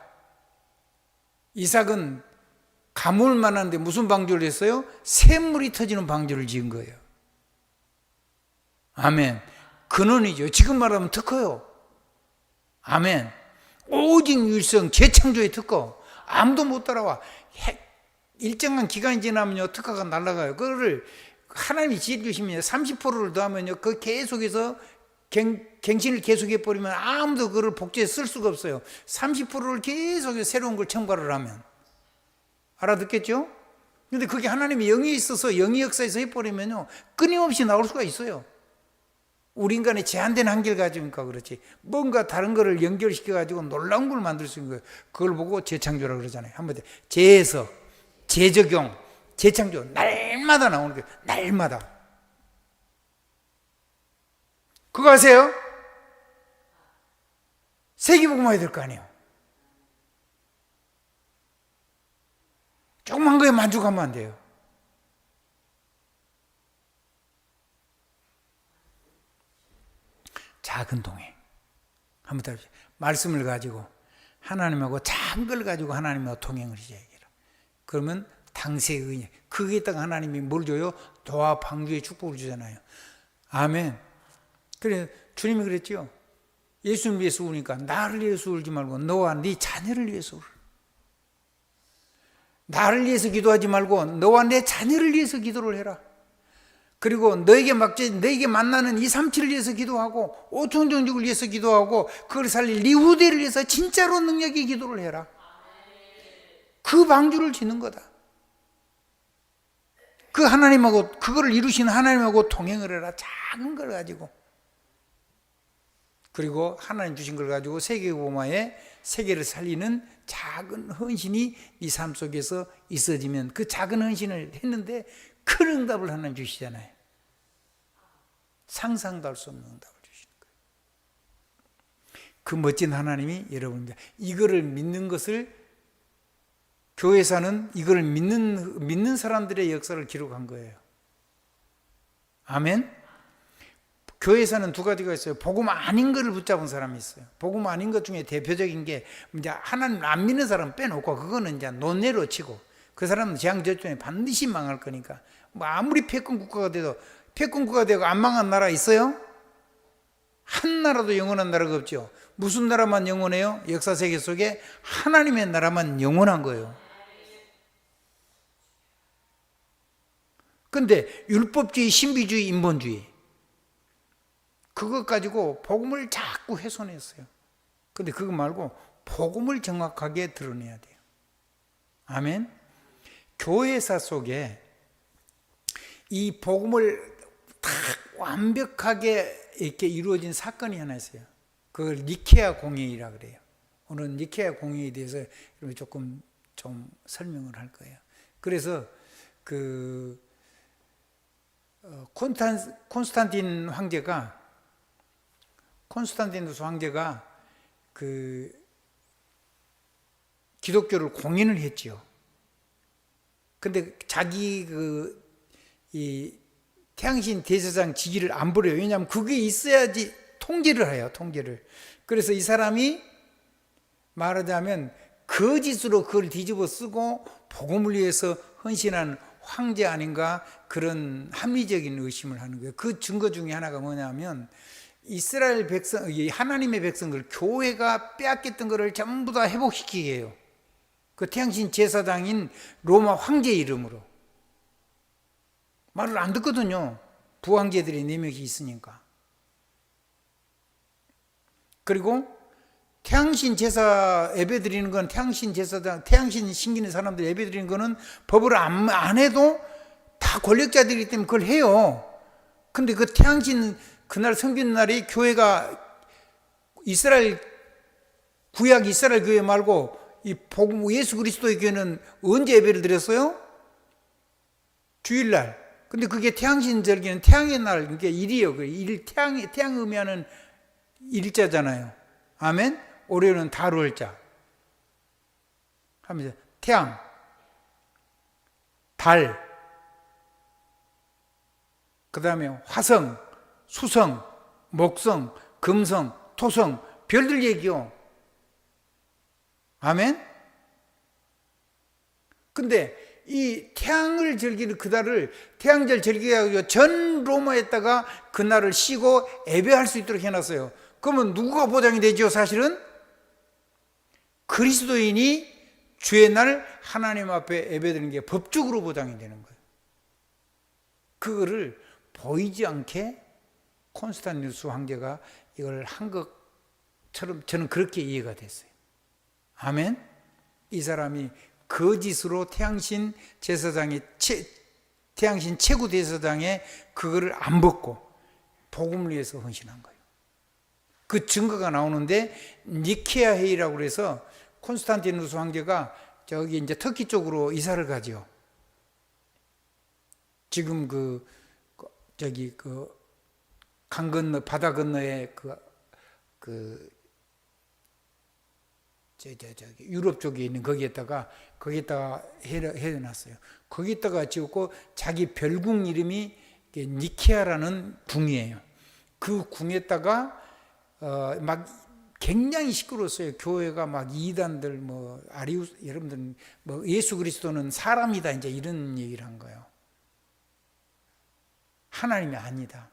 이삭은 가물 만한데 무슨 방주를 했어요? 샘물이 터지는 방주를 지은 거예요. 아멘. 근원이죠. 지금 말하면 특허요. 아멘. 오직 유일성 재창조의 특허. 아무도 못 따라와. 일정한 기간이 지나면요, 특허가 날아가요. 그거를 하나님이 지어주시면 30%를 더하면요, 그 계속해서 갱신을 계속해버리면 아무도 그걸 복제해 쓸 수가 없어요. 30%를 계속해서 새로운 걸 첨가를 하면. 알아듣겠죠? 근데 그게 하나님의 영이 있어서, 영이 역사에서 해버리면요, 끊임없이 나올 수가 있어요. 우리 인간의 제한된 한계를 가지니까 그렇지. 뭔가 다른 거를 연결시켜가지고 놀라운 걸 만들 수 있는 거예요. 그걸 보고 재창조라고 그러잖아요. 한번 재해석, 재적용, 재창조, 날마다 나오는 거예요. 날마다. 그거 아세요? 세계복음 해야 될 거 아니에요. 조그만 거에 만족하면 안 돼요. 작은 동행. 한번 더 해보세요. 말씀을 가지고 하나님하고 작은 걸 가지고 하나님하고 동행을 시작해라. 그러면 당세의 의인. 거기에다가 하나님이 뭘 줘요? 도와 방주의 축복을 주잖아요. 아멘. 그래 주님이 그랬죠. 예수님 위해서 우니까 나를 위해서 울지 말고 너와 네 자녀를 위해서 울. 나를 위해서 기도하지 말고 너와 내 자녀를 위해서 기도를 해라. 그리고 너에게 만나는 2, 3, 7을 위해서 기도하고 5천 종족을 위해서 기도하고 그걸 살릴 네 후대를 위해서 진짜로 능력이 기도를 해라. 그 방주를 짓는 거다. 그 하나님하고, 그거를 이루시는 하나님하고 동행을 해라. 작은 걸 가지고. 그리고 하나님 주신 걸 가지고 세계복음화에 세계를 살리는 작은 헌신이 네 삶 속에서 있어지면 그 작은 헌신을 했는데 큰 응답을 하나님 주시잖아요. 상상도 할 수 없는 응답을 주시는 거예요. 그 멋진 하나님이 여러분입니다. 이거를 믿는 것을 교회사는 이걸 믿는 사람들의 역사를 기록한 거예요. 아멘. 교회에서는 두 가지가 있어요. 복음 아닌 것을 붙잡은 사람이 있어요. 복음 아닌 것 중에 대표적인 게 이제 하나님 안 믿는 사람 빼놓고 그거는 이제 논외로 치고 그 사람은 재앙절정에 반드시 망할 거니까 뭐 아무리 패권 국가가 되고 안 망한 나라 있어요? 한 나라도 영원한 나라가 없죠. 무슨 나라만 영원해요? 역사 세계 속에 하나님의 나라만 영원한 거예요. 근데 율법주의, 신비주의, 인본주의 그것 가지고 복음을 자꾸 훼손했어요. 근데 그거 말고 복음을 정확하게 드러내야 돼요. 아멘. 교회사 속에 이 복음을 다 완벽하게 이렇게 이루어진 사건이 하나 있어요. 그걸 니케아 공회의라 그래요. 오늘 니케아 공회의에 대해서 조금 좀 설명을 할 거예요. 그래서 콘스탄티누스 황제가 그 기독교를 공인을 했지요. 근데 자기 이 태양신 대제사장 직위를 안 버려요. 왜냐하면 그게 있어야지 통제를 해요. 통제를. 그래서 이 사람이 말하자면 거짓으로 그걸 뒤집어 쓰고 복음을 위해서 헌신한 황제 아닌가 그런 합리적인 의심을 하는 거예요. 그 증거 중에 하나가 뭐냐면 이스라엘 백성, 하나님의 백성들 교회가 빼앗겼던 것을 전부 다 회복시키게 해요. 그 태양신 제사장인 로마 황제 이름으로. 말을 안 듣거든요. 부황제들이 4명이 있으니까. 그리고 태양신 제사 예배 드리는 건 태양신 제사장, 태양신 신기는 사람들 예배 드리는 거는 법을 안 해도 다 권력자들이기 때문에 그걸 해요. 근데 그 태양신 그날 섬기는 날이 교회가 구약 이스라엘 교회 말고 이 복음 예수 그리스도의 교회는 언제 예배를 드렸어요? 주일날. 근데 그게 태양신 절기는 태양의 날, 그게 일이에요. 태양 의미하는 일자잖아요. 아멘? 올해는 달월자. 하면서 태양, 달, 그 다음에 화성, 수성, 목성, 금성, 토성, 별들 얘기요. 아멘? 근데 이 태양을 즐기는 그날을 태양절 즐기게 전 로마에다가 그날을 쉬고 예배할 수 있도록 해놨어요. 그러면 누구가 보장이 되죠? 사실은 그리스도인이 주의 날 하나님 앞에 예배드리는 게 법적으로 보장이 되는 거예요. 그거를 보이지 않게 콘스탄티누스 황제가 이걸 한 것처럼 저는 그렇게 이해가 됐어요. 아멘. 이 사람이 거짓으로 태양신 최고 대제사장의 그거를 안 벗고 복음을 위해서 헌신한 거예요. 그 증거가 나오는데 니케아 회의라고 그래서 콘스탄티누스 황제가 저기 이제 터키 쪽으로 이사를 가죠. 지금 강 건너 바다 건너에 유럽 쪽에 있는 거기에다가 해놨어요. 거기다가 지었고 자기 별궁 이름이 니케아라는 궁이에요. 그 궁에다가 막 굉장히 시끄러웠어요. 교회가 막 이단들 아리우스 여러분들 예수 그리스도는 사람이다 이제 이런 얘기를 한 거예요. 하나님이 아니다.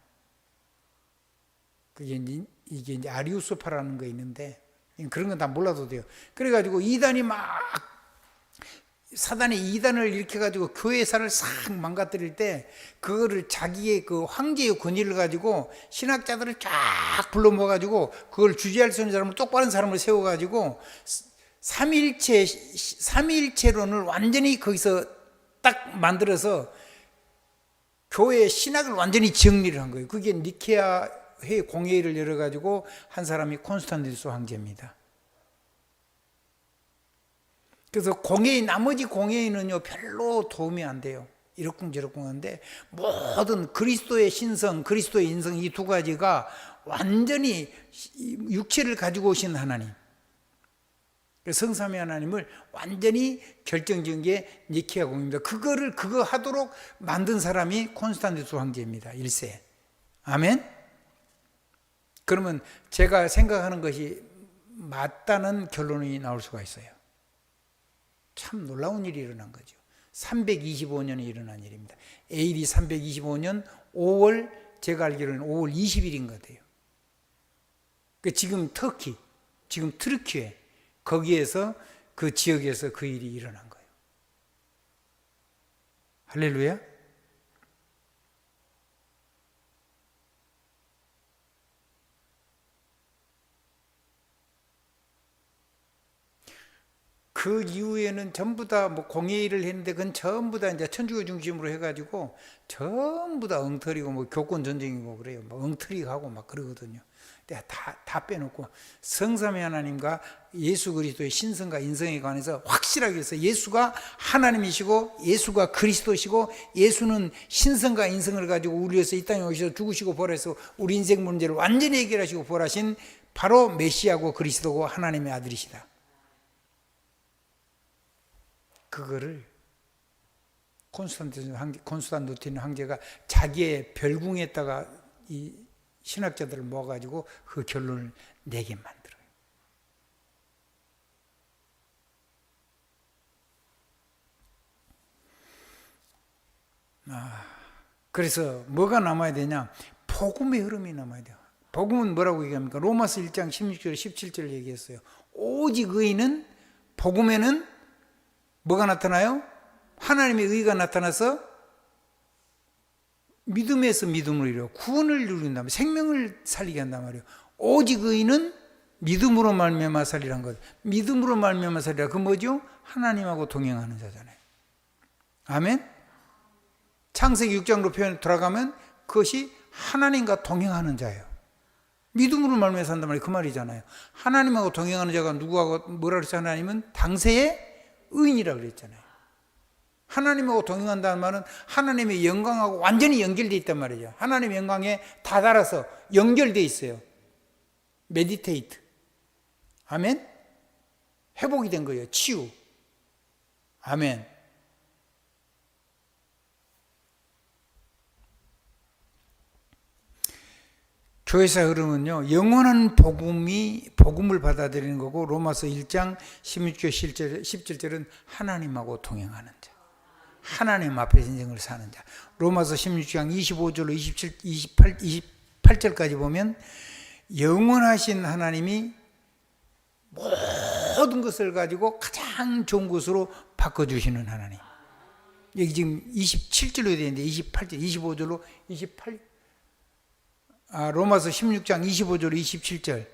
이게 이제 아리우스파라는 거 있는데 그런 건 다 몰라도 돼요. 그래가지고 사단이 이단을 일으켜가지고 교회사를 싹 망가뜨릴 때 그거를 자기의 그 황제의 권위를 가지고 신학자들을 쫙 불러 모아가지고 그걸 주재할 수 있는 사람을 똑바른 사람을 세워가지고 삼위일체론을 완전히 거기서 딱 만들어서 교회의 신학을 완전히 정리를 한 거예요. 그게 니케아 공회의를 열어가지고 한 사람이 콘스탄티누스 황제입니다. 그래서 공예인, 나머지 공예인은요 별로 도움이 안 돼요. 이러쿵저러쿵 하는데 모든 그리스도의 신성, 그리스도의 인성, 이 두 가지가 완전히 육체를 가지고 오신 하나님, 성삼위 하나님을 완전히 결정지은 게 니케아 공예입니다. 그거 하도록 만든 사람이 콘스탄티누스 황제입니다. 1세. 아멘. 그러면 제가 생각하는 것이 맞다는 결론이 나올 수가 있어요. 참 놀라운 일이 일어난 거죠. 325년에 일어난 일입니다. AD 325년 5월, 제가 알기로는 5월 20일인 것 같아요. 지금 터키, 지금 트르키에, 거기에서 그 지역에서 그 일이 일어난 거예요. 할렐루야. 그 이후에는 전부 다 뭐 공예일을 했는데 그건 전부 다 이제 천주교 중심으로 해가지고 전부 다 엉터리고 뭐 교권 전쟁이고 그래요. 뭐 엉터리하고 막 그러거든요. 근데 다 빼놓고 성삼위 하나님과 예수 그리스도의 신성과 인성에 관해서 확실하게 해서 예수가 하나님이시고 예수가 그리스도시고 예수는 신성과 인성을 가지고 우리 위해서 이 땅에 오셔서 죽으시고 부활해서 우리 인생 문제를 완전히 해결하시고 부활하신 바로 메시아고 그리스도고 하나님의 아들이시다. 그거를 콘스탄티누스 황제가 자기의 별궁에다가 이 신학자들을 모아가지고 그 결론을 내게 만들어요. 그래서 뭐가 남아야 되냐? 복음의 흐름이 남아야 돼요. 복음은 뭐라고 얘기합니까? 로마서 1장 16절 17절 얘기했어요. 오직 의인은, 복음에는 뭐가 나타나요? 하나님의 의가 나타나서 믿음에서 믿음으로 이루어 구원을 누린다면 생명을 살리게 한단 말이에요. 오직 의인은 믿음으로 말미암아 살리란 것. 믿음으로 말미암아 살리라. 그 뭐죠? 하나님하고 동행하는 자잖아요. 아멘. 창세기 6장으로 표현 돌아가면 그것이 하나님과 동행하는 자예요. 믿음으로 말미암아 산단 말이 그 말이잖아요. 하나님하고 동행하는 자가 누구하고 뭐라 그랬죠? 하나님은 당세의 의인이라고 그랬잖아요. 하나님하고 동행한다는 말은 하나님의 영광하고 완전히 연결되어 있단 말이죠. 하나님의 영광에 다다라서 연결되어 있어요. 메디테이트. 아멘. 회복이 된 거예요. 치유. 아멘. 교회사 흐름은요, 영원한 복음을 받아들이는 거고, 로마서 1장 16절 17절은 하나님하고 동행하는 자, 하나님 앞에 인생을 사는 자. 로마서 16장 25절로 28절까지 보면 영원하신 하나님이 모든 것을 가지고 가장 좋은 것으로 바꿔주시는 하나님. 여기 지금 27절로 되어 있는데 28절, 25절로 28절. 로마서 16장 25절 27절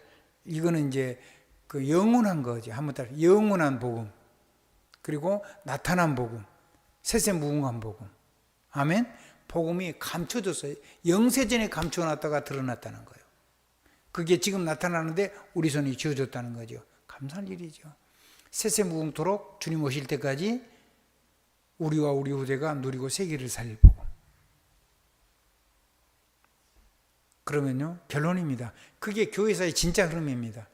이거는 이제 그 영원한 거지. 한번 따라 영원한 복음, 그리고 나타난 복음, 세세무궁한 복음. 아멘. 복음이 감춰졌어요. 영세전에 감춰놨다가 드러났다는 거예요. 그게 지금 나타나는데 우리 손이 쥐어졌다는 거죠. 감사한 일이죠. 세세무궁토록 주님 오실 때까지 우리와 우리 후대가 누리고 세계를 살릴 복음. 그러면요, 결론입니다. 그게 교회사의 진짜 흐름입니다.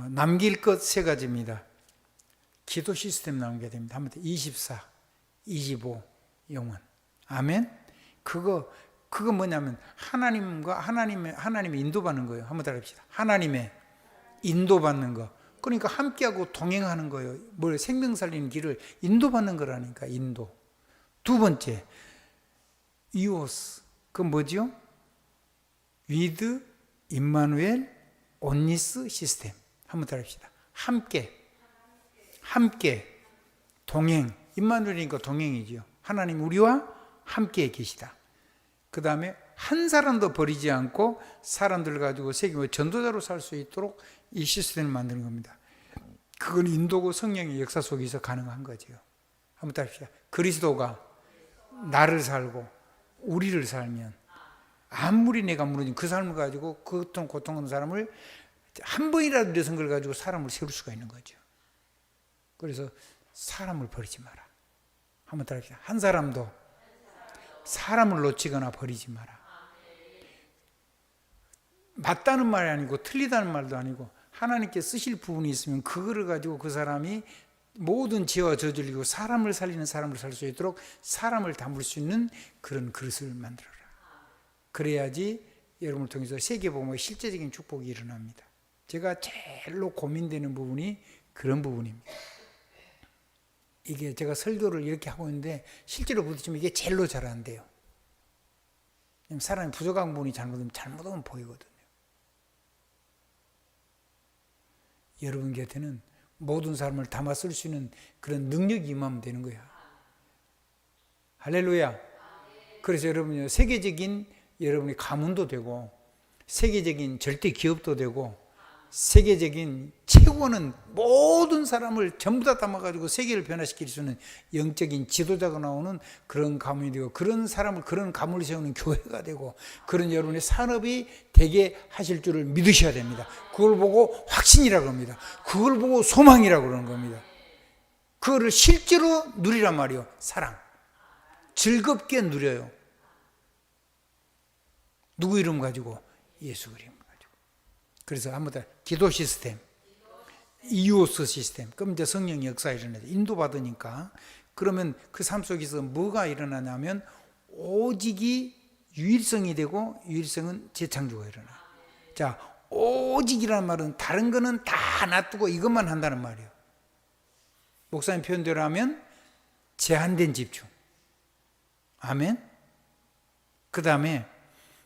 남길 것 세 가지입니다. 기도 시스템 남겨야 됩니다. 한번 24, 25, 영원. 아멘. 그거 뭐냐면 하나님의 인도받는 거예요. 한번 따라합시다. 하나님의 인도받는 거. 그러니까 함께하고 동행하는 거예요. 뭘 생명 살리는 길을 인도받는 거라니까. 인도. 두 번째, 이오스. 그 뭐죠? with 임마누엘 온니스 시스템. 한번 따라합시다. 함께 동행. 임마누엘이니까 동행이죠. 하나님 우리와 함께 계시다. 그 다음에 한 사람도 버리지 않고 사람들 가지고 세계의 전도자로 살 수 있도록 이 시스템을 만드는 겁니다. 그건 인도고 성령의 역사 속에서 가능한 거죠. 한번 따라합시다. 그리스도가 나를 살고 우리를 살면 아무리 내가 무너진 그 삶을 가지고 그 고통하는 사람을 한 번이라도 내선 걸 가지고 사람을 세울 수가 있는 거죠. 그래서 사람을 버리지 마라. 한번 따라 합시다. 한 사람도 사람을 놓치거나 버리지 마라. 맞다는 말이 아니고 틀리다는 말도 아니고 하나님께 쓰실 부분이 있으면 그거를 가지고 그 사람이 모든 죄와 저질리고 사람을 살리는 사람을 살 수 있도록 사람을 담을 수 있는 그런 그릇을 만들어라. 그래야지 여러분을 통해서 세계복음의 실제적인 축복이 일어납니다. 제가 제일로 고민되는 부분이 그런 부분입니다. 이게 제가 설교를 이렇게 하고 있는데 실제로 부딪히면 이게 제일로 잘 안 돼요. 사람이 부족한 부분이 잘못하면 보이거든요. 여러분 곁에는 모든 사람을 담아 쓸 수 있는 그런 능력이 임하면 되는 거야. 할렐루야. 그래서 여러분이 세계적인 여러분이 가문도 되고 세계적인 절대 기업도 되고 세계적인 최고는 모든 사람을 전부 다 담아가지고 세계를 변화시킬 수 있는 영적인 지도자가 나오는 그런 가문이 되고 그런 사람을 그런 가문을 세우는 교회가 되고 그런 여러분의 산업이 되게 하실 줄을 믿으셔야 됩니다. 그걸 보고 확신이라고 합니다. 그걸 보고 소망이라고 그러는 겁니다. 그거를 실제로 누리란 말이요. 사랑. 즐겁게 누려요. 누구 이름 가지고? 예수 그림. 그래서 한번 더 기도 시스템, 이오스 시스템. 그럼 이제 성령의 역사 일어나죠. 인도받으니까. 그러면 그 삶 속에서 뭐가 일어나냐면 오직이 유일성이 되고 유일성은 재창조가 일어나요. 자, 오직이라는 말은 다른 거는 다 놔두고 이것만 한다는 말이에요. 목사님 표현대로 하면 제한된 집중. 아멘. 그 다음에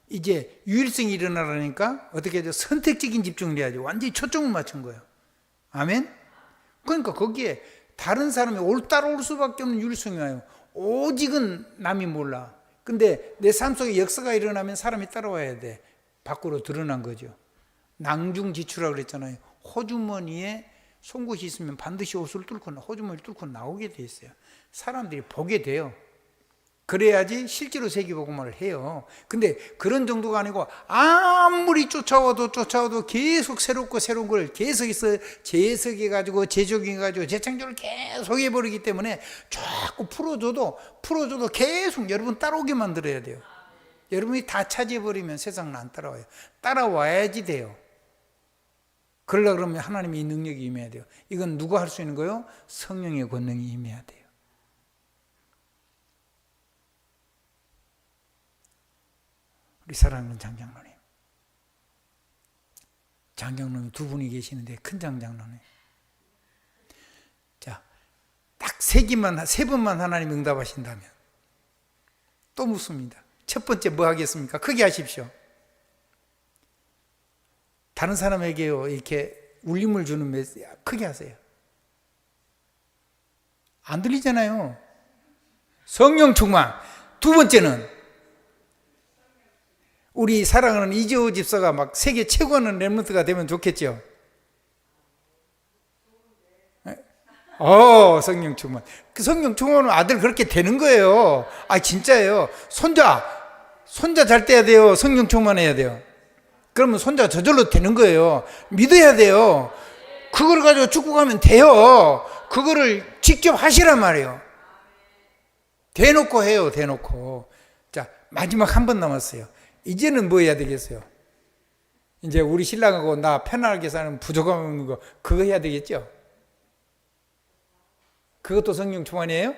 이제 유일성이 일어나라니까 어떻게 해야 선택적인 집중을 해야지. 완전히 초점을 맞춘 거예요. 아멘. 그러니까 거기에 다른 사람이 따라올 수밖에 없는 유일성이 와요. 오직은 남이 몰라. 근데 내 삶 속에 역사가 일어나면 사람이 따라와야 돼. 밖으로 드러난 거죠. 낭중지추라고 그랬잖아요. 호주머니에 송곳이 있으면 반드시 옷을 뚫고 호주머니를 뚫고 나오게 돼 있어요. 사람들이 보게 돼요. 그래야지 실제로 세계복음화를 해요. 근데 그런 정도가 아니고 아무리 쫓아와도 계속 새롭고 새로운 걸 계속해서 재해석해가지고 재조경해가지고 재창조를 계속 해버리기 때문에 자꾸 풀어줘도 계속 여러분 따라오게 만들어야 돼요. 여러분이 다 차지해버리면 세상은 안 따라와요. 따라와야지 돼요. 그러려고 그러면 하나님의 이 능력이 임해야 돼요. 이건 누가 할 수 있는 거예요? 성령의 권능이 임해야 돼요. 우리 사랑하는 장장로님 두 분이 계시는데 큰 장장로님. 자, 딱 세 번만 하나님 응답하신다면 또 묻습니다. 첫 번째 뭐 하겠습니까? 크게 하십시오. 다른 사람에게요 이렇게 울림을 주는 메시지 크게 하세요. 안 들리잖아요. 성령 충만. 두 번째는 우리 사랑하는 이재호 집사가 막 세계 최고하는 렘넌트가 되면 좋겠죠. 성령 충만. 그 성령 충만은 아들 그렇게 되는 거예요. 아 진짜예요. 손자 잘 떼야 돼요. 성령 충만해야 돼요. 그러면 손자 저절로 되는 거예요. 믿어야 돼요. 그걸 가지고 축구 가면 돼요. 그거를 직접 하시란 말이에요. 대놓고 해요. 대놓고. 자, 마지막 한 번 남았어요. 이제는 뭐 해야 되겠어요? 이제 우리 신랑하고 나 편안하게 사는 부족함 없는 거 그거 해야 되겠죠? 그것도 성령 충만이에요?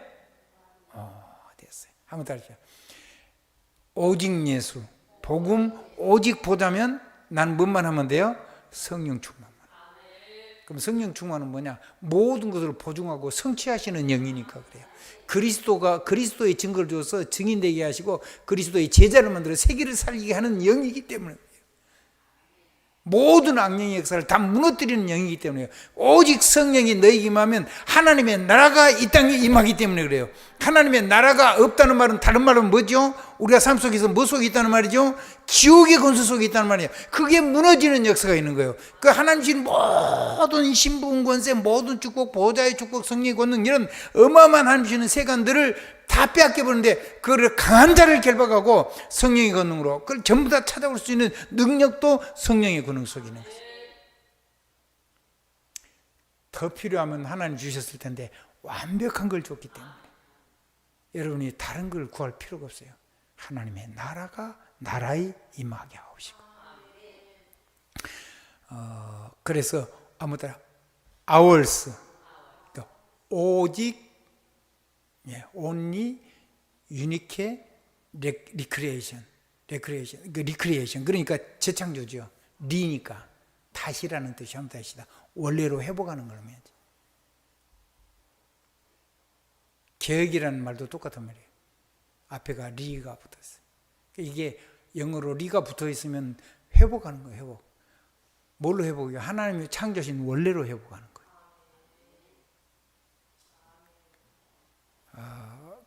됐어요. 한번 더 하시죠. 오직 예수, 복음 오직 보자면 난 뭔만 하면 돼요? 성령 충만만. 그럼 성령 충만은 뭐냐? 모든 것을 보증하고 성취하시는 영이니까 그래요. 그리스도의 증거를 주어서 증인되게 하시고 그리스도의 제자를 만들어 세계를 살리게 하는 영이기 때문에 모든 악령의 역사를 다 무너뜨리는 영이기 때문에 오직 성령이 너에게 임하면 하나님의 나라가 이 땅에 임하기 때문에 그래요. 하나님의 나라가 없다는 말은 다른 말은 뭐죠? 우리가 삶 속에서 뭐 속에 있다는 말이죠? 지옥의 권세 속에 있다는 말이에요. 그게 무너지는 역사가 있는 거예요. 그 하나님 주신 모든 신분 권세, 모든 축복, 보호자의 축복, 성령의 권능 이런 어마어마한 하나님 주시는 세간들을 다 빼앗겨 버리는데 그거를 강한 자를 결박하고 성령의 권능으로 그걸 전부 다 찾아올 수 있는 능력도 성령의 권능 속에 있는 거예요. 더 필요하면 하나님 주셨을 텐데 완벽한 걸 줬기 때문에 여러분이 다른 걸 구할 필요가 없어요. 하나님의 나라에 임하게 하시고. 그래서 아무튼 ours, 그러니까 오직, only, unique, recreation, 그러니까 재창조죠. 리니까 다시라는 뜻이 한 다시다. 원래로 회복하는 걸 하면 돼. 개혁이라는 말도 똑같은 말이에요. 앞에가 리가 붙었어요. 이게 영어로 리가 붙어 있으면 회복하는 거예요. 회복. 뭘로 회복해요? 하나님이 창조하신 원래로 회복하는 거예요.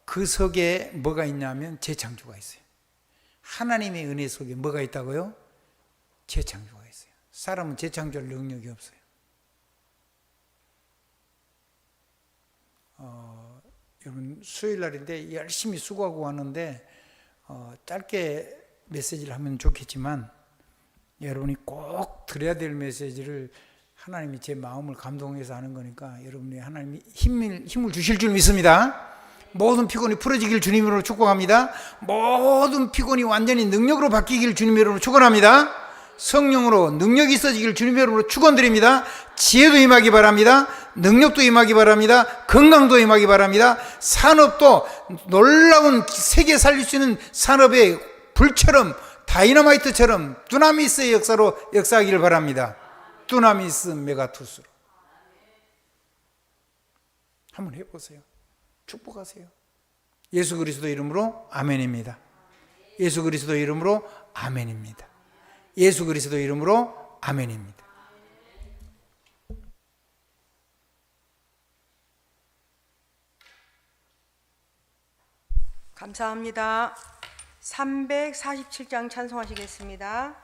그 속에 뭐가 있냐면 재창조가 있어요. 하나님의 은혜 속에 뭐가 있다고요? 재창조가 있어요. 사람은 재창조할 능력이 없어요. 여러분 수요일 날인데 열심히 수고하고 왔는데 짧게 메시지를 하면 좋겠지만 여러분이 꼭 들어야 될 메시지를 하나님이 제 마음을 감동해서 하는 거니까 여러분이 하나님이 힘을 주실 줄 믿습니다. 모든 피곤이 풀어지길 주님으로 축복합니다. 모든 피곤이 완전히 능력으로 바뀌길 주님으로 축원합니다. 성령으로 능력이 있어지길 주님의 이름으로 축원드립니다. 지혜도 임하기 바랍니다. 능력도 임하기 바랍니다. 건강도 임하기 바랍니다. 산업도 놀라운 세계 살릴 수 있는 산업의 불처럼 다이너마이트처럼 두나미스의 역사로 역사하기를 바랍니다. 두나미스 메가투스로 한번 해보세요. 축복하세요. 예수 그리스도 이름으로 아멘입니다. 예수 그리스도 이름으로 아멘입니다. 예수 그리스도 이름으로 아멘입니다. 감사합니다. 347장 찬송하시겠습니다.